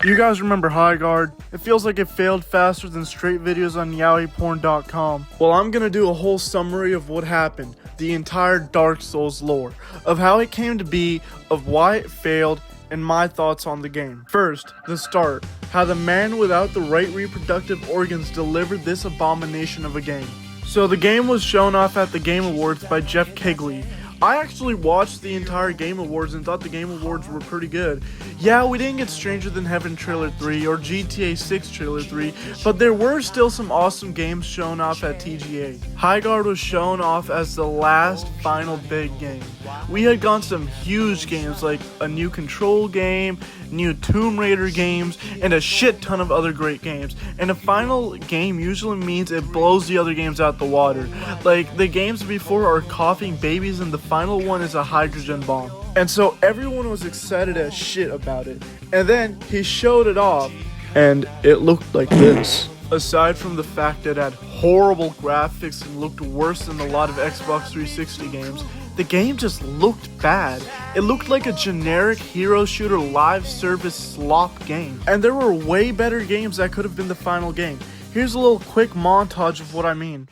You guys remember Highguard? It feels like it failed faster than straight videos on yaoiporn.com. Well, I'm gonna do a whole summary of what happened, the entire Dark Souls lore, of how it came to be, of why it failed, and my thoughts on the game. First, the start. How the man without the right reproductive organs delivered this abomination of a game. So the game was shown off at the Game Awards by Jeff Keighley. I actually watched the entire Game Awards and thought the Game Awards were pretty good. Yeah, we didn't get Stranger Than Heaven Trailer 3 or GTA 6 Trailer 3, but there were still some awesome games shown off at TGA. Highguard was shown off as the last final big game. We had gotten some huge games like a new Control game, new Tomb Raider games, and a shit ton of other great games. And a final game usually means it blows the other games out the water. Like, the games before are coughing babies and the final one is a hydrogen bomb. And so everyone was excited as shit about it. And then he showed it off and it looked like this. Aside from the fact that it had horrible graphics and looked worse than a lot of Xbox 360 games, the game just looked bad. It looked like a generic hero shooter live service slop game. And there were way better games that could have been the final game. Here's a little quick montage of what I mean.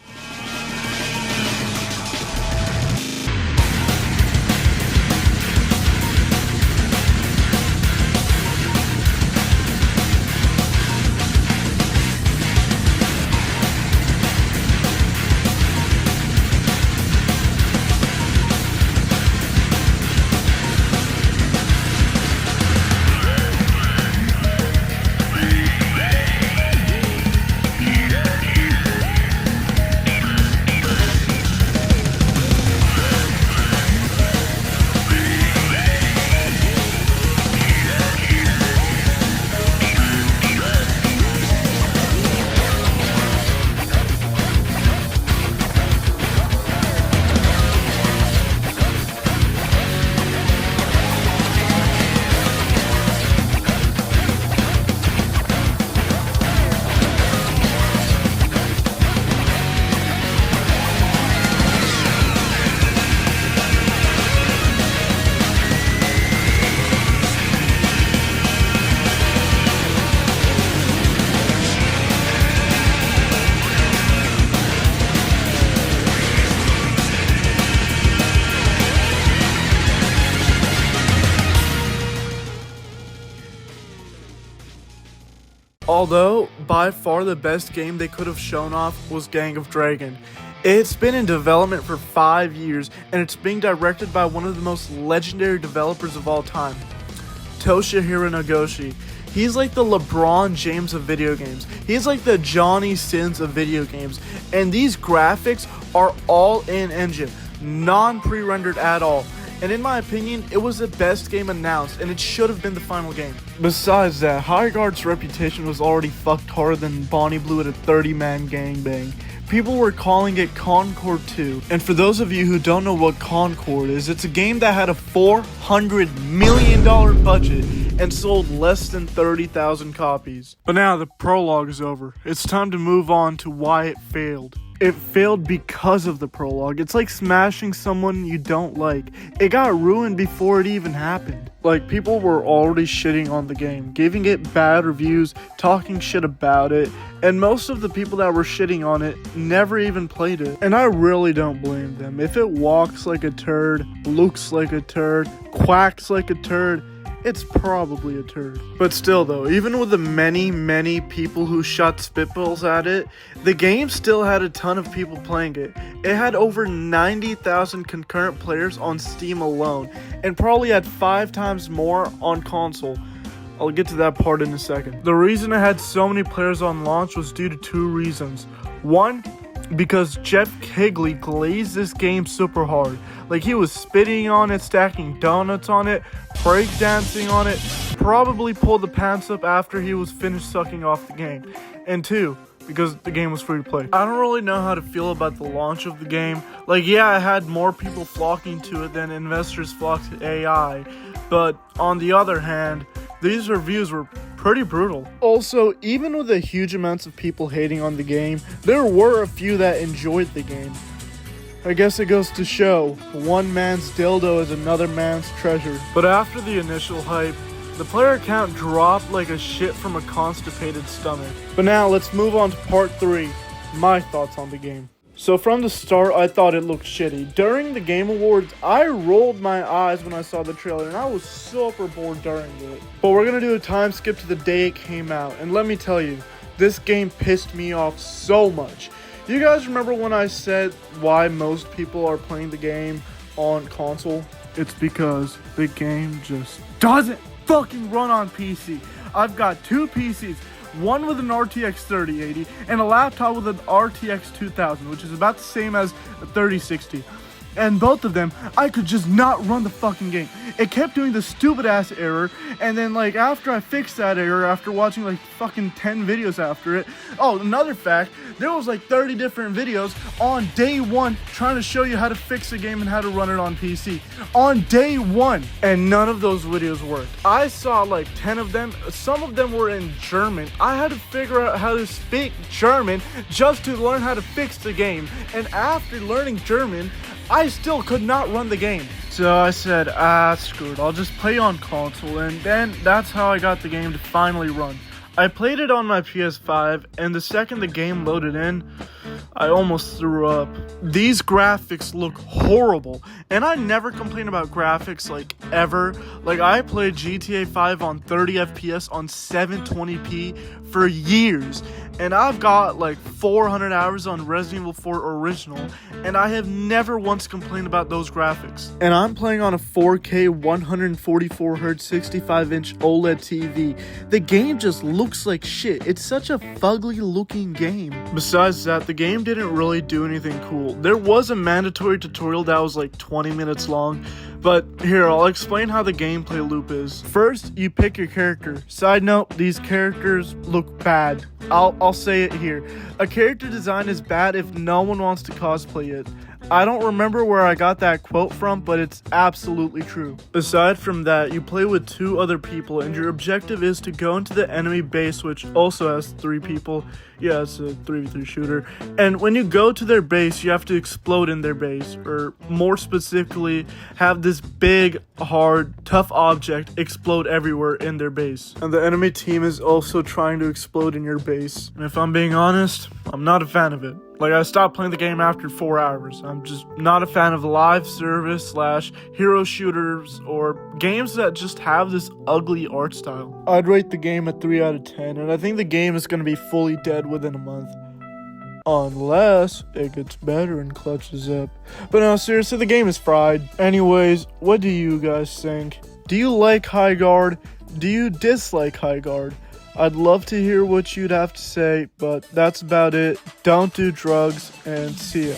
Although, by far the best game they could have shown off was Gang of Dragon. It's been in development for 5 years, and it's being directed by one of the most legendary developers of all time, Toshihiro Nagoshi. He's like the LeBron James of video games. He's like the Johnny Sins of video games. And these graphics are all in-engine, non-pre-rendered at all. And in my opinion, it was the best game announced, and it should have been the final game. Besides that, Highguard's reputation was already fucked harder than Bonnie Blue at a 30-man gangbang. People were calling it Concord 2. And for those of you who don't know what Concord is, it's a game that had a $400 million budget and sold less than 30,000 copies. But now the prologue is over. It's time to move on to why it failed. It failed because of the prologue. It's like smashing someone you don't like. It got ruined before it even happened. Like, people were already shitting on the game, giving it bad reviews, talking shit about it, and most of the people that were shitting on it never even played it. And I really don't blame them. If it walks like a turd, looks like a turd, quacks like a turd, it's probably a turd. But still though, even with the many people who shot spitballs at it, the game still had a ton of people playing it. It had over 90,000 concurrent players on Steam alone, and probably had 5 times more on console. I'll get to that part in a second. The reason it had so many players on launch was due to 2 reasons. One, because Jeff Keighley glazed this game super hard. Like, he was spitting on it, stacking donuts on it, breakdancing on it, probably pulled the pants up after he was finished sucking off the game. And 2, because the game was free to play. I don't really know how to feel about the launch of the game. Like, yeah, it had more people flocking to it than investors flocked to AI. But on the other hand, these reviews were pretty brutal. Also, even with the huge amounts of people hating on the game, there were a few that enjoyed the game. I guess it goes to show, one man's dildo is another man's treasure. But after the initial hype, The player count dropped like a shit from a constipated stomach. But now let's move on to part 3, my thoughts on the game. So from the start, I thought it looked shitty. During the Game Awards, I rolled my eyes when I saw the trailer, and I was super bored during it. But we're gonna do a time skip to the day it came out, and let me tell you, this game pissed me off so much. You guys remember when I said why most people are playing the game on console? It's because the game just doesn't fucking run on PC. I've got 2 PCs. One with an RTX 3080 and a laptop with an RTX 2000, which is about the same as a 3060. And both of them, I could just not run the fucking game. It kept doing this stupid ass error, and then like after I fixed that error, after watching like fucking 10 videos after it. Oh, another fact, there was like 30 different videos on day 1 trying to show you how to fix the game and how to run it on PC. On day 1, and none of those videos worked. I saw like 10 of them, some of them were in German. I had to figure out how to speak German just to learn how to fix the game, and after learning German, I still could not run the game. So I said, screw it, I'll just play on console, and then that's how I got the game to finally run. I played it on my PS5, and the second the game loaded in, I almost threw up. These graphics look horrible, and I never complain about graphics like ever. Like I played GTA 5 on 30 FPS on 720p for years, and I've got like 400 hours on Resident Evil 4 Original, and I have never once complained about those graphics. And I'm playing on a 4K 144Hz 65-inch OLED TV. The game just looks like shit. It's such a fugly looking game. Besides that, the game didn't really do anything cool. There was a mandatory tutorial that was like 20 minutes long, but here, I'll explain how the gameplay loop is. First, you pick your character. Side note, these characters look bad. I'll say it here. A character design is bad if no one wants to cosplay it. I don't remember where I got that quote from, but it's absolutely true. Aside from that, you play with 2 other people, and your objective is to go into the enemy base, which also has 3 people. Yeah, it's a 3v3 shooter. And when you go to their base, you have to explode in their base, or more specifically, have this big, hard, tough object explode everywhere in their base. And the enemy team is also trying to explode in your base. And if I'm being honest, I'm not a fan of it. Like, I stopped playing the game after 4 hours. I'm just not a fan of live service / hero shooters or games that just have this ugly art style. I'd rate the game a 3 out of 10, and I think the game is going to be fully dead within a month. Unless it gets better and clutches up. But no, seriously, the game is fried. Anyways, what do you guys think? Do you like Highguard? Do you dislike Highguard? I'd love to hear what you'd have to say, but that's about it. Don't do drugs, and see ya.